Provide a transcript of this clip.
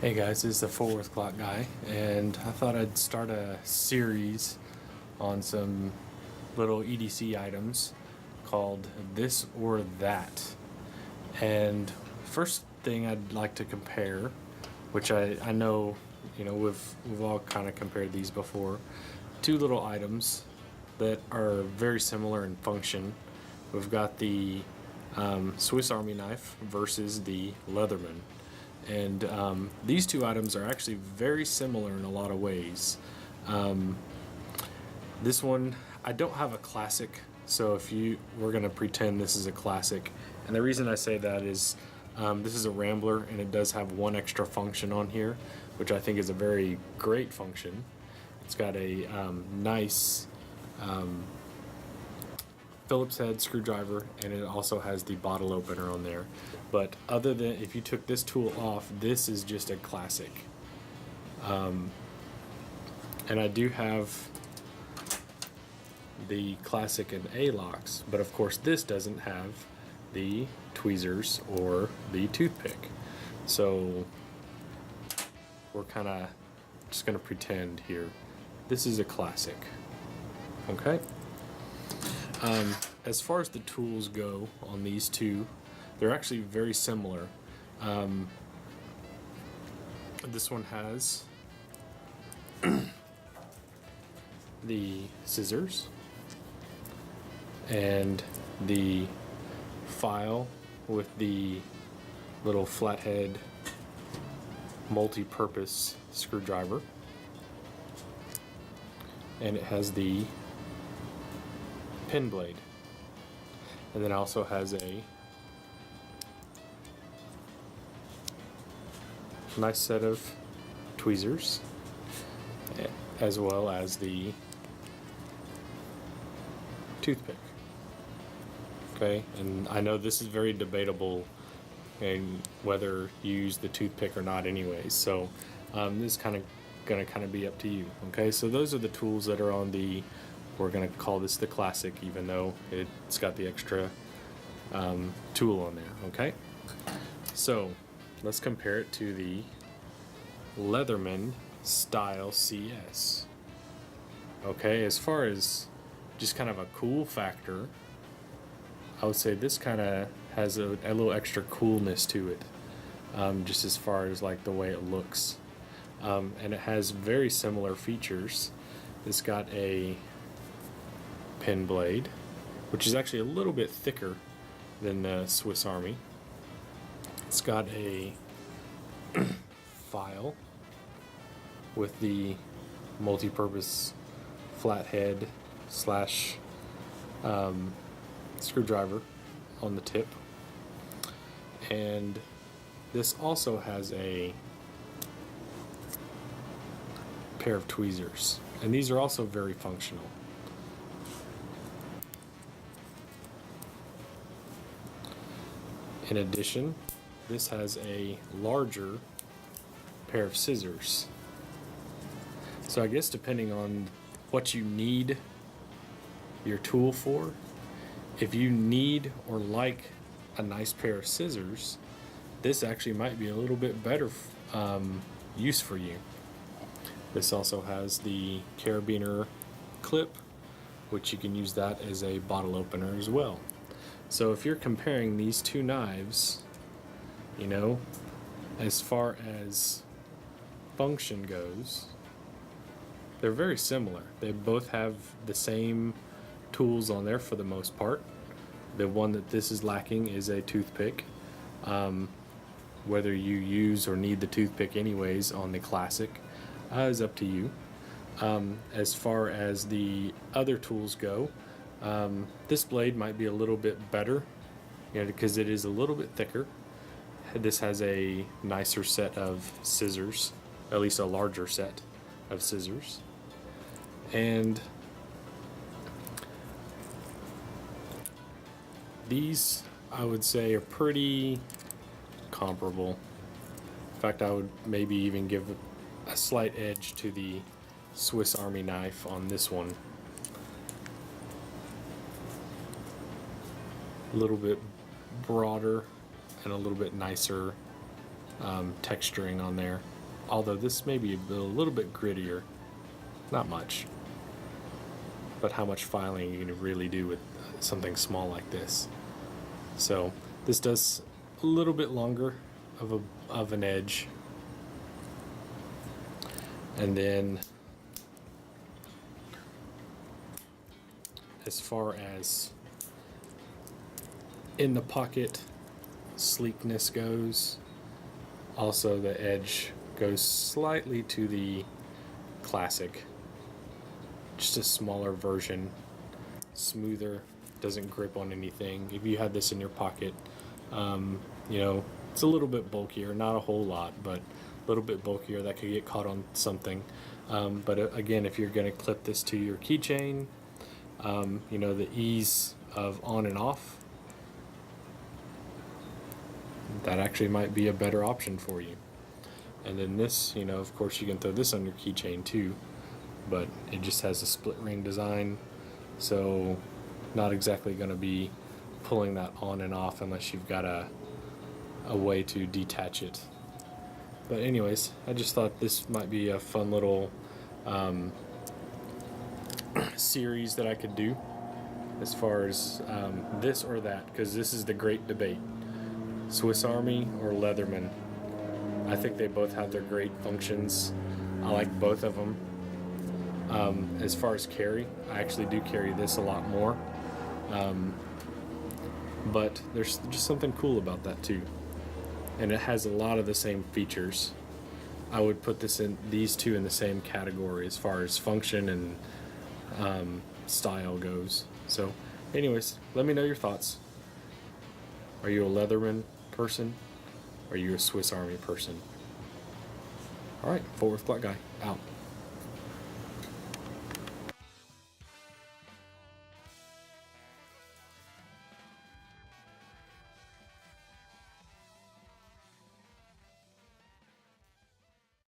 Hey guys, this is the Fort Worth Clock Guy, and I thought I'd start a series on some little EDC items called This or That. And first thing I'd like to compare, which I know, we've all kind of compared these before, two little items that are very similar in function. We've got the Swiss Army knife versus the Leatherman. And these two items are actually very similar in a lot of ways. This one, I don't have a classic, so we're going to pretend this is a classic. And the reason I say that is this is a Rambler, and it does have one extra function on here, which I think is a very great function. It's got a nice Phillips head screwdriver, and it also has the bottle opener on there. But other than, if you took this tool off, this is just a classic. And I do have the classic and A-locks, but of course this doesn't have the tweezers or the toothpick. So we're kind of just going to pretend here this is a classic. Okay. As far as the tools go on these two, they're actually very similar. This one has the scissors and the file with the little flathead multi-purpose screwdriver, and it has the pin blade, and then also has a nice set of tweezers, as well as the toothpick. Okay, and I know this is very debatable in whether you use the toothpick or not anyways, so this is going to be up to you. Okay, so those are the tools that are on the, we're going to call this the classic, even though it's got the extra tool on there. Okay, so let's compare it to the Leatherman Style CS. Okay, as far as just kind of a cool factor, I would say this kind of has a little extra coolness to it, just as far as like the way it looks. And it has very similar features. It's got a pin blade, which is actually a little bit thicker than the Swiss Army. It's got a file with the multi-purpose flathead slash screwdriver on the tip, and this also has a pair of tweezers, and these are also very functional. In addition, this has a larger pair of scissors. So I guess depending on what you need your tool for, if you need or like a nice pair of scissors, this actually might be a little bit better use for you. This also has the carabiner clip, which you can use that as a bottle opener as well. So if you're comparing these two knives, as far as function goes, they're very similar. They both have the same tools on there for the most part. The one that this is lacking is a toothpick. Whether you use or need the toothpick anyways on the classic is up to you. As far as the other tools go, this blade might be a little bit better, because it is a little bit thicker. This has a nicer set of scissors, at least a larger set of scissors. And these, I would say, are pretty comparable. In fact, I would maybe even give a slight edge to the Swiss Army knife on this one. A little bit broader and a little bit nicer texturing on there. although this may be a little bit grittier, not much. But how much filing you can really do with something small like this. So this does a little bit longer of an edge. And then as far as in the pocket sleekness goes, also the edge goes slightly to the Classic, just a smaller version, smoother, doesn't grip on anything. If you had this in your pocket, you know, it's a little bit bulkier, not a whole lot, but a little bit bulkier, that could get caught on something. But again, if you're going to clip this to your keychain, you know, the ease of on and off, that actually might be a better option for you. And then this, you know, of course you can throw this on your keychain too, but it just has a split ring design, so not exactly going to be pulling that on and off unless you've got a way to detach it. But anyways, I just thought this might be a fun little series that I could do as far as this or that, because this is the great debate: Swiss Army or Leatherman. I think they both have their great functions. I like both of them. As far as carry, I actually do carry this a lot more, but there's just something cool about that too, and it has a lot of the same features. I would put these two in the same category as far as function and style goes. So anyways, let me know your thoughts. Are you a Leatherman person? Are you a Swiss Army person? Alright, Fort Worth Black Guy, out.